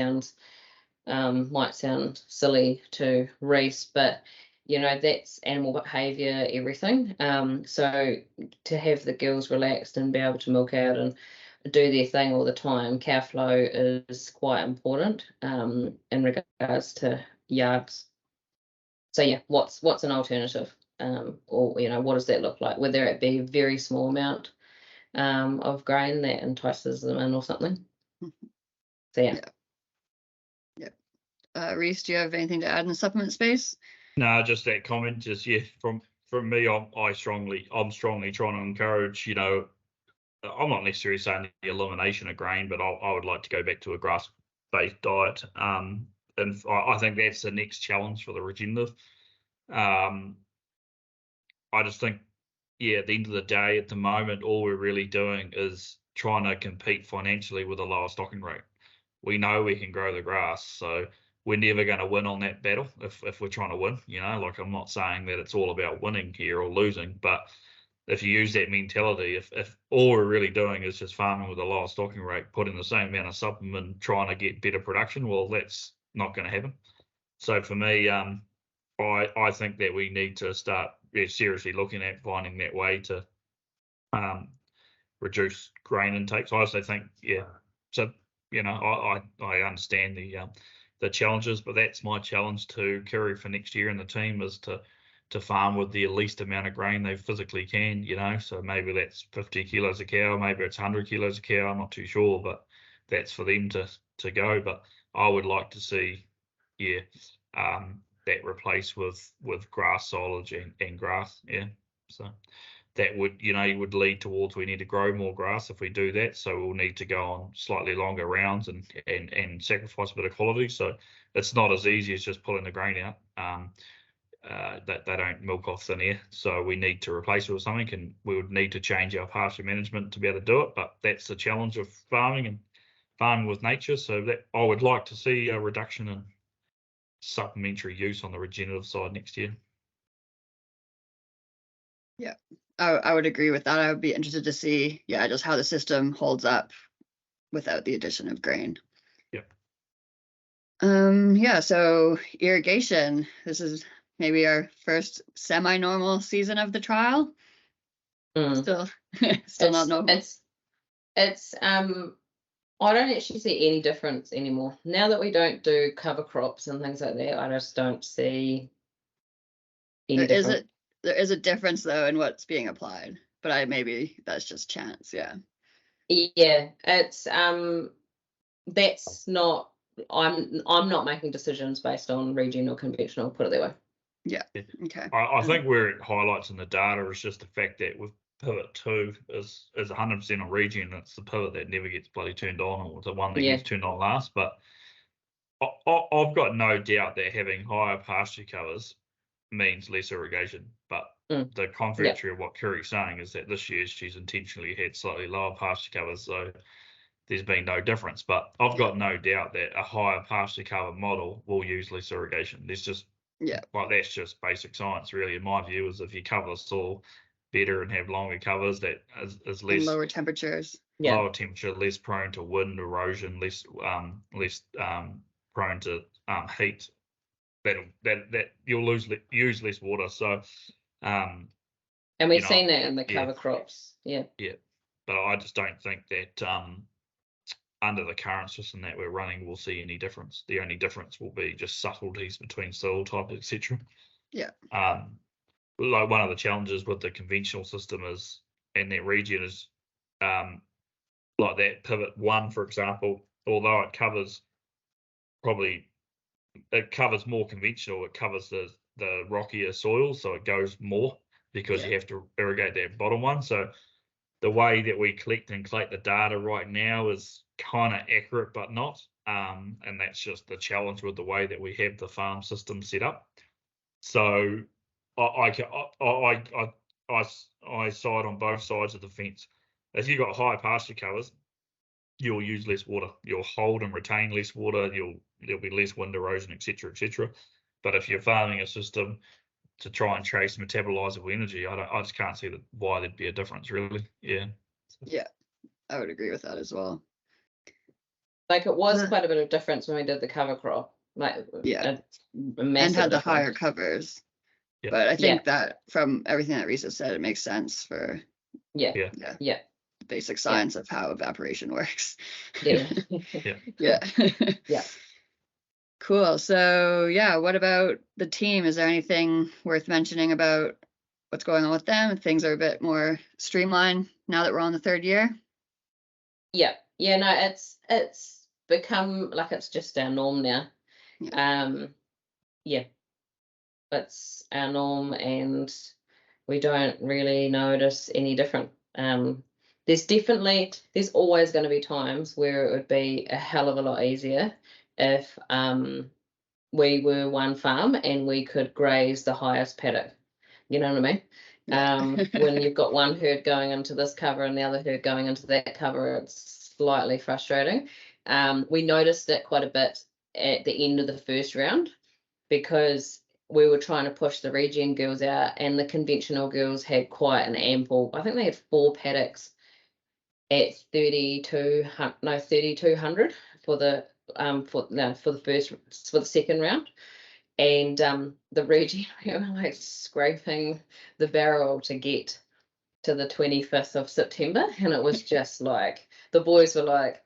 might sound silly to Rhys, but that's animal behaviour, everything. So to have the gills relaxed and be able to milk out and do their thing all the time, cow flow is quite important in regards to yards. So what's an alternative, or what does that look like? Whether it be a very small amount of grain that entices them in or something. So Rhys, do you have anything to add in the supplement space? No, just that comment. Just from me, I'm strongly trying to encourage. I'm not necessarily saying the elimination of grain, but I would like to go back to a grass based diet. And I think that's the next challenge for the regenerative. I just think, yeah, at the end of the day, at the moment, all we're really doing is trying to compete financially with a lower stocking rate. We know we can grow the grass, so we're never going to win on that battle if we're trying to win. Like, I'm not saying that it's all about winning here or losing, but if you use that mentality, if all we're really doing is just farming with a lower stocking rate, putting the same amount of supplement, trying to get better production, well, that's not going to happen. So for me, I think that we need to start seriously looking at finding that way to reduce grain intake. So I also think, yeah. So I understand the challenges, but that's my challenge to Kiri for next year, and the team is to farm with the least amount of grain they physically can. So maybe that's 50 kilos a cow, maybe it's 100 kilos a cow. I'm not too sure, but that's for them to go. But I would like to see, that replaced with grass silage and grass. So that would, you would lead towards we need to grow more grass if we do that. So we'll need to go on slightly longer rounds and sacrifice a bit of quality. So it's not as easy as just pulling the grain out. That they don't milk off thin air. So we need to replace it with something, and we would need to change our pasture management to be able to do it. But that's the challenge of farming and farming with nature. So that I would like to see a reduction in supplementary use on the regenerative side next year. Yeah, I would agree with that. I would be interested to see, just how the system holds up without the addition of grain. So irrigation. This is maybe our first semi-normal season of the trial. Still not normal. It's I don't actually see any difference anymore. Now that we don't do cover crops and things like that, I just don't see any difference. There is a difference though in what's being applied, but maybe that's just chance. Yeah, it's that's not. I'm not making decisions based on Regen or conventional. Put it that way. Yeah. Okay. I think where it highlights in the data is just the fact that with pivot 2 is 100% on Regen. It's the pivot that never gets bloody turned on, or the one that gets turned on last. But I've got no doubt that having higher pasture covers means less irrigation. But the contrary of what Kiri's saying is that this year she's intentionally had slightly lower pasture covers, so there's been no difference. But I've got no doubt that a higher pasture cover model will use less irrigation. There's just that's just basic science, really. In my view, is if you cover the soil better and have longer covers, that is less and lower temperatures, lower temperature, less prone to wind erosion, less prone to heat. That you'll use less water. So and we've seen that in the cover crops. But I just don't think that under the current system that we're running, we'll see any difference. The only difference will be just subtleties between soil type, etc. Like one of the challenges with the conventional system is, and that Regen is, like that pivot 1, for example, although it covers more conventional, it covers the rockier soil, so it goes more because you have to irrigate that bottom one. So the way that we collect and collate the data right now is kind of accurate, but not. And that's just the challenge with the way that we have the farm system set up. So I side on both sides of the fence. If you've got high pasture covers, you'll use less water. You'll hold and retain less water. There'll be less wind erosion, etc., etc. But if you're farming a system to try and chase metabolizable energy, I just can't see why there'd be a difference, really. Yeah, I would agree with that as well. Like it was quite a bit of difference when we did the cover crop. Like and had the higher covers. But I think that from everything that Rhys has said, it makes sense for basic science of how evaporation works. Cool. So what about the team? Is there anything worth mentioning about what's going on with them? Things are a bit more streamlined now that we're on the 3rd year. No, it's become like it's just our norm now. It's our norm, and we don't really notice any different. there's always going to be times where it would be a hell of a lot easier if we were one farm and we could graze the highest paddock. You know what I mean? When you've got one herd going into this cover and the other herd going into that cover, it's slightly frustrating. We noticed it quite a bit at the end of the first round because we were trying to push the Regen girls out, and the conventional girls had quite an ample, I think they had 4 paddocks at 3,200 for the second round. And the Regen, we were like scraping the barrel to get to the 25th of September, and it was just like the boys were like,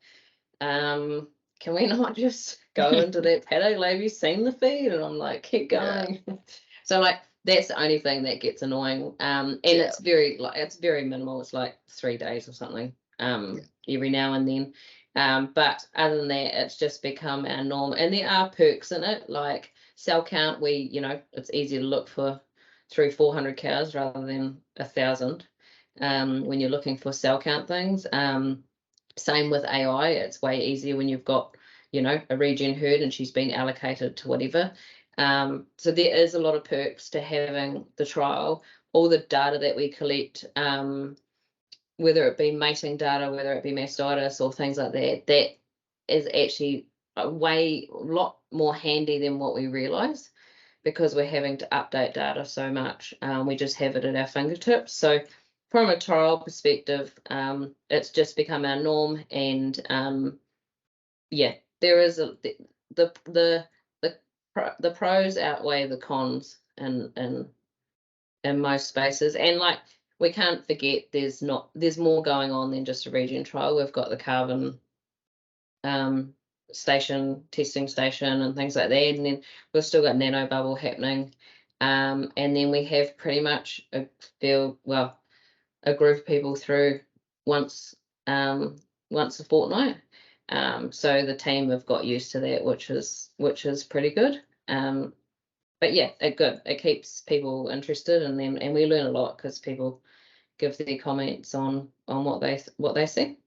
can we not just go into that paddock? Like, have you seen the feed? And I'm like, keep going. Yeah. So like that's the only thing that gets annoying. And it's very minimal. It's like 3 days or something. Every now and then. But other than that, it's just become our norm. And there are perks in it, like cell count. It's easier to look for 300-400 cows rather than 1,000 when you're looking for cell count things. Same with AI. It's way easier when you've got, a Regen herd and she's been allocated to whatever. So there is a lot of perks to having the trial. All the data that we collect, whether it be mating data, whether it be mastitis or things like that, that is actually a lot more handy than what we realise, because we're having to update data so much. We just have it at our fingertips. So from a trial perspective, it's just become our norm, and there is the pros outweigh the cons in most spaces. And like, we can't forget there's more going on than just a Regen trial. We've got the carbon testing station and things like that, and then we've still got nano bubble happening, and then we have pretty much a group of people through once a fortnight. So the team have got used to that, which is pretty good. But yeah, it keeps people interested, and we learn a lot because people give their comments on what they see.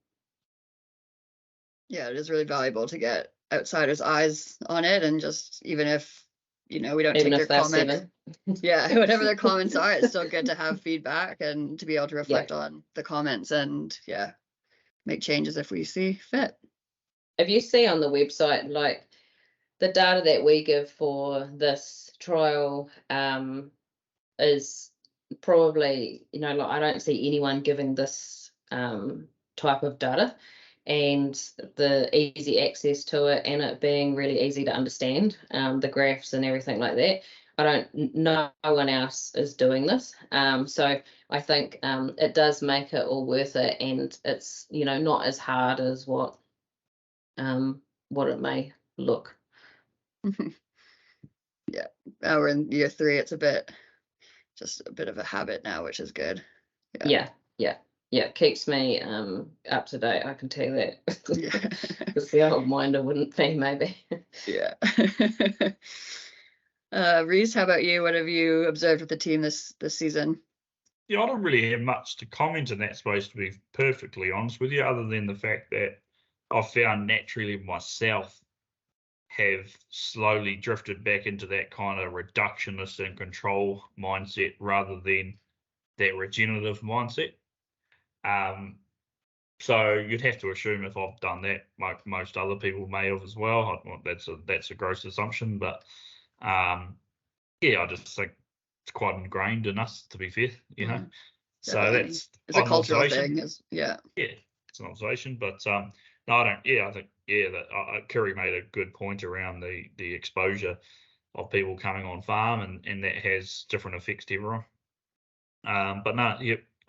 Yeah, it is really valuable to get outsiders' eyes on it, and just even if we don't take their comments, whatever their comments are, it's still good to have feedback and to be able to reflect on the comments and make changes if we see fit. If you see on the website, like the data that we give for this trial is probably, I don't see anyone giving this type of data, and the easy access to it and it being really easy to understand, the graphs and everything like that. No one else is doing this. So I think it does make it all worth it, and it's, not as hard as what it may look. Yeah, we're in year 3. It's just a bit of a habit now, which is good. Yeah, keeps me up to date, I can tell you that. Because the old minder wouldn't be, maybe. Yeah. Rhys, how about you? What have you observed with the team this season? Yeah, I don't really have much to comment in that space, to be perfectly honest with you, other than the fact that I've found naturally myself have slowly drifted back into that kind of reductionist and control mindset rather than that regenerative mindset. So you'd have to assume if I've done that, like most other people may have as well. That's a gross assumption, but I just think it's quite ingrained in us, to be fair, So that's it's a cultural thing. It's an observation, but no, I don't. I think that Kiri made a good point around the exposure of people coming on farm, and that has different effects to everyone. But no,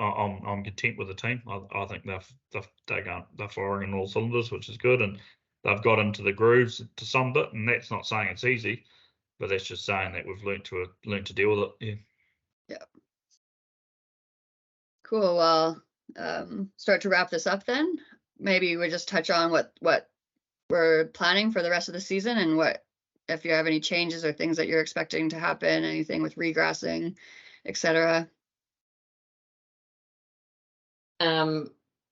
I'm content with the team. I think they're firing on all cylinders, which is good, and they've got into the grooves to some bit, and that's not saying it's easy, but that's just saying that we've learned to deal with it. Yeah. Cool. Well, start to wrap this up then. Maybe we just touch on what we're planning for the rest of the season, and what if you have any changes or things that you're expecting to happen, anything with regrassing, etc.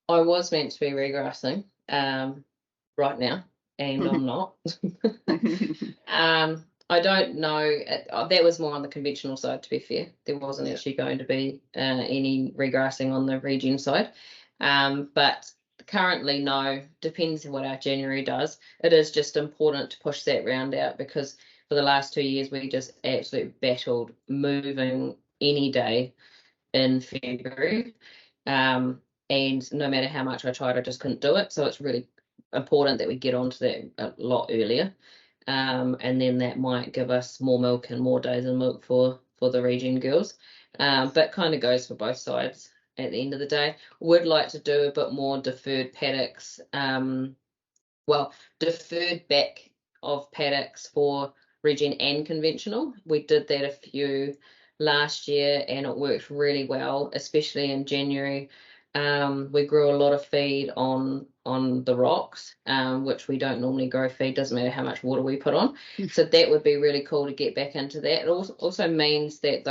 I was meant to be regrassing right now, and I'm not. I don't know. That was more on the conventional side, to be fair. There wasn't actually going to be any regrassing on the regen side. But currently, no. Depends on what our January does. It is just important to push that round out, because for the last 2 years, we just absolutely battled moving any day in February. And no matter how much I tried, I just couldn't do it. So it's really important that we get onto that a lot earlier. And then that might give us more milk and more days in milk for the Regen girls. But kind of goes for both sides at the end of the day. Would like to do a bit more deferred paddocks. Well, deferred back of paddocks for Regen and conventional. We did that a few last year, and it worked really well, especially in January. We grew a lot of feed on the rocks, which we don't normally grow feed, doesn't matter how much water we put on. So that would be really cool to get back into that. It also means that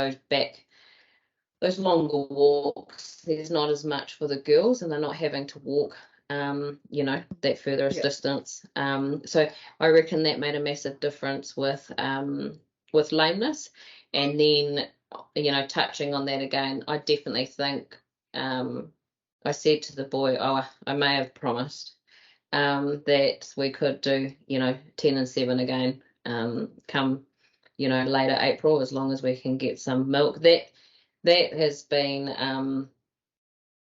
those longer walks, there's not as much for the girls, and they're not having to walk that furthest distance. So I reckon that made a massive difference with lameness. And then, touching on that again, I definitely think I said to the boy, I may have promised that we could do 10 and 7 again come later April, as long as we can get some milk. That has been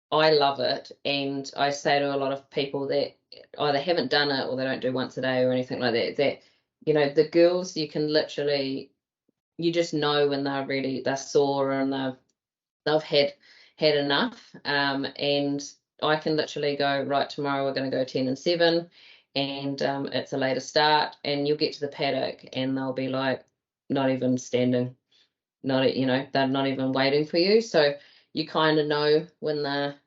I love it, and I say to a lot of people that either haven't done it or they don't do once a day or anything like that, that the girls, you can literally, you just know when they're sore and they've had enough, and I can literally go, right, tomorrow we're going to go 10 and 7, and it's a later start, and you'll get to the paddock and they'll be like not even standing, they're not even waiting for you. So you kind of know when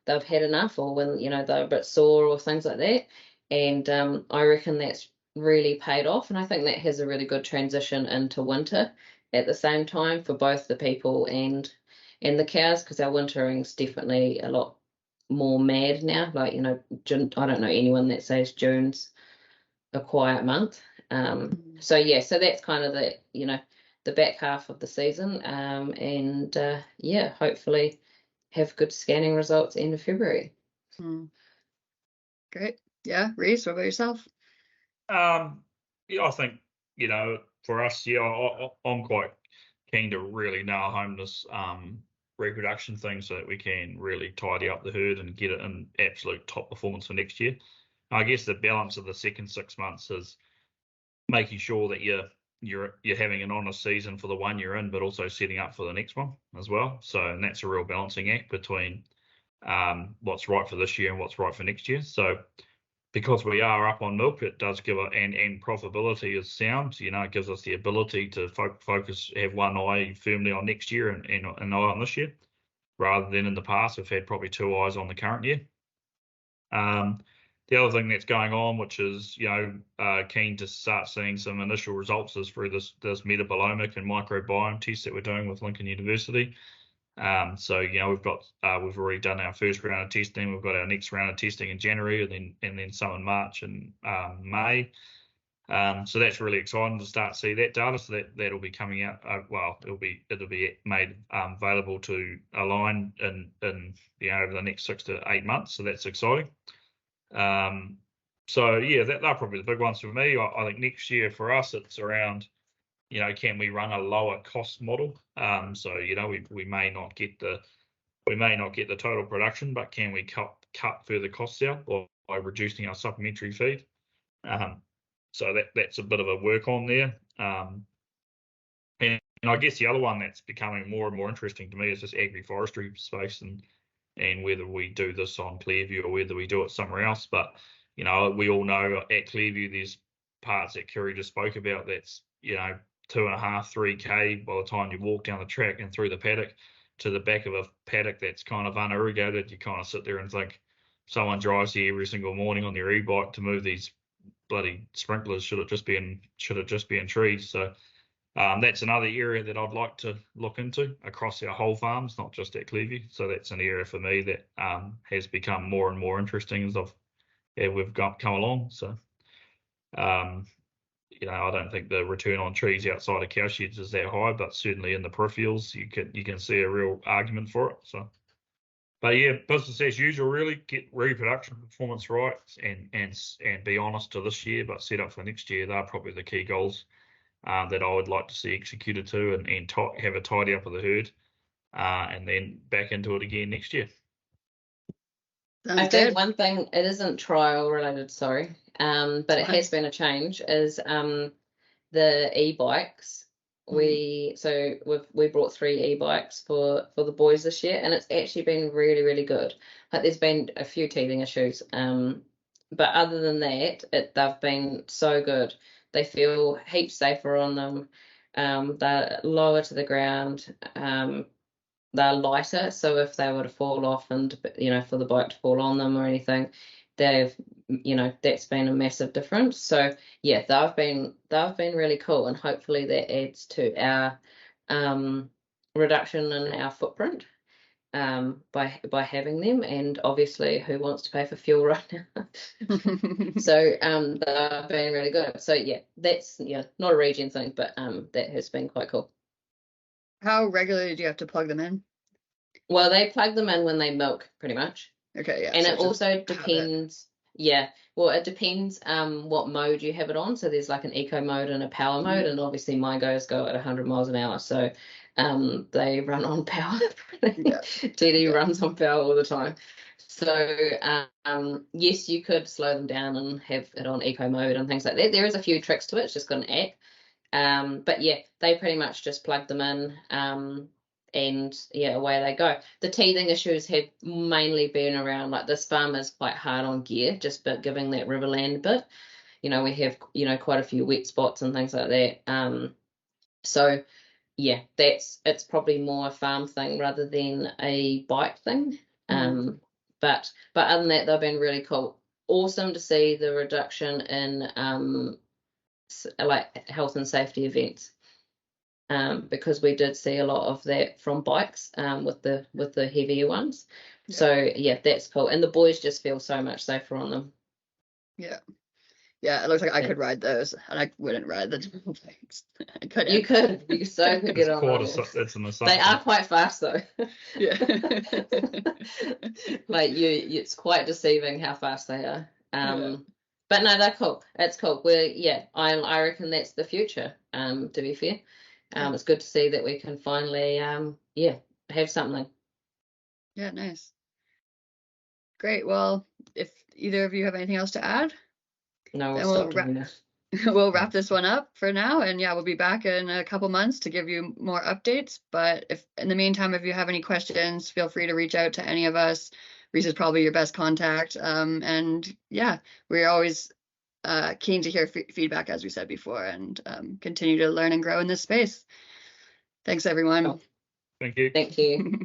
they've had enough, or when they're a bit sore or things like that. And I reckon that's really paid off, and I think that has a really good transition into winter at the same time for both the people and the cows, because our wintering's definitely a lot more mad now. Like, June, I don't know anyone that says June's a quiet month. So that's kind of the back half of the season, and hopefully have good scanning results end of February. Great. Yeah, Rhys, what about yourself? I think for us, I'm quite keen to really nail home this reproduction thing, so that we can really tidy up the herd and get it in absolute top performance for next year. I guess the balance of the second 6 months is making sure that you're having an honest season for the one you're in, but also setting up for the next one as well. So, and that's a real balancing act between what's right for this year and what's right for next year. So, because we are up on milk, it does give and profitability is sound. It gives us the ability to focus, have one eye firmly on next year and an eye on this year, rather than in the past we've had probably 2 eyes on the current year. The other thing that's going on, which is keen to start seeing some initial results, is through this metabolomic and microbiome test that we're doing with Lincoln University. So we've already done our first round of testing. We've got our next round of testing in January, and then some in March and May. So that's really exciting to start to see that data. So that'll be coming out. It'll be made available to Align in over the next 6 to 8 months. So that's exciting. They're probably the big ones for me. I think next year for us, it's around, can we run a lower cost model? We may not get the total production, but can we cut further costs out by reducing our supplementary feed? So that's a bit of a work on there. And I guess the other one that's becoming more and more interesting to me is this agroforestry space, and whether we do this on Clearview or whether we do it somewhere else. But, we all know at Clearview there's parts that Kiri just spoke about that's, 2.5, 3K by the time you walk down the track and through the paddock to the back of a paddock that's kind of unirrigated. You kind of sit there and think, someone drives here every single morning on their e-bike to move these bloody sprinklers. Should it just be in trees? So That's another area that I'd like to look into across our whole farms, not just at Clearview. So that's an area for me that has become more and more interesting as we've come along. So, I don't think the return on trees outside of cow sheds is that high, but certainly in the peripherals, you can see a real argument for it. So, but yeah, business as usual. Really get reproduction performance right, and be honest to this year, but set up for next year. They're probably the key goals that I would like to see executed to, and have a tidy up of the herd, and then back into it again next year. Sounds I think good. one thing, it isn't trial related, sorry, but it has been a change, is the e-bikes. We brought 3 e-bikes for the boys this year, and it's actually been really, really good. Like, there's been a few teething issues, but other than that, they've been so good. They feel heaps safer on them. They're lower to the ground. They're lighter, so if they were to fall off and for the bike to fall on them or anything, that's been a massive difference. So yeah, they've been really cool, and hopefully that adds to our reduction in our footprint by having them. And obviously, who wants to pay for fuel right now? So they've been really good. So yeah, that's not a Regen thing, but that has been quite cool. How regularly do you have to plug them in? Well, they plug them in when they milk, pretty much. Okay, yeah. And so it also depends. Yeah, well, it depends what mode you have it on. So there's like an eco mode and a power mode, and obviously my goes go at 100 miles an hour. So they run on power. TD runs on power all the time. So yes, you could slow them down and have it on eco mode and things like that. There is a few tricks to it. It's just got an app. But yeah, they pretty much just plug them in. And yeah, away they go. The teething issues have mainly been around, like, this farm is quite hard on gear, just giving that riverland bit. We have quite a few wet spots and things like that. So yeah, it's probably more a farm thing rather than a bike thing. But other than that, they've been really cool. Awesome to see the reduction in like health and safety events. Because we did see a lot of that from bikes with the heavier ones. Yeah. So yeah, that's cool. And the boys just feel so much safer on them. Yeah. Yeah, it looks like I could ride those, and I wouldn't ride the double bikes. I couldn't. You could so could get on them. It's an assumption. They are quite fast though. Yeah. Like it's quite deceiving how fast they are. But no, they're cool. It's cool. I reckon that's the future, to be fair. It's good to see that we can finally have something. Yeah, nice. Great. Well, if either of you have anything else to add, no, we'll wrap this one up for now, and we'll be back in a couple months to give you more updates. But if in the meantime, if you have any questions, feel free to reach out to any of us. Rhys is probably your best contact. And we're always keen to hear feedback, as we said before, and continue to learn and grow in this space. Thanks, everyone. Thank you. Thank you.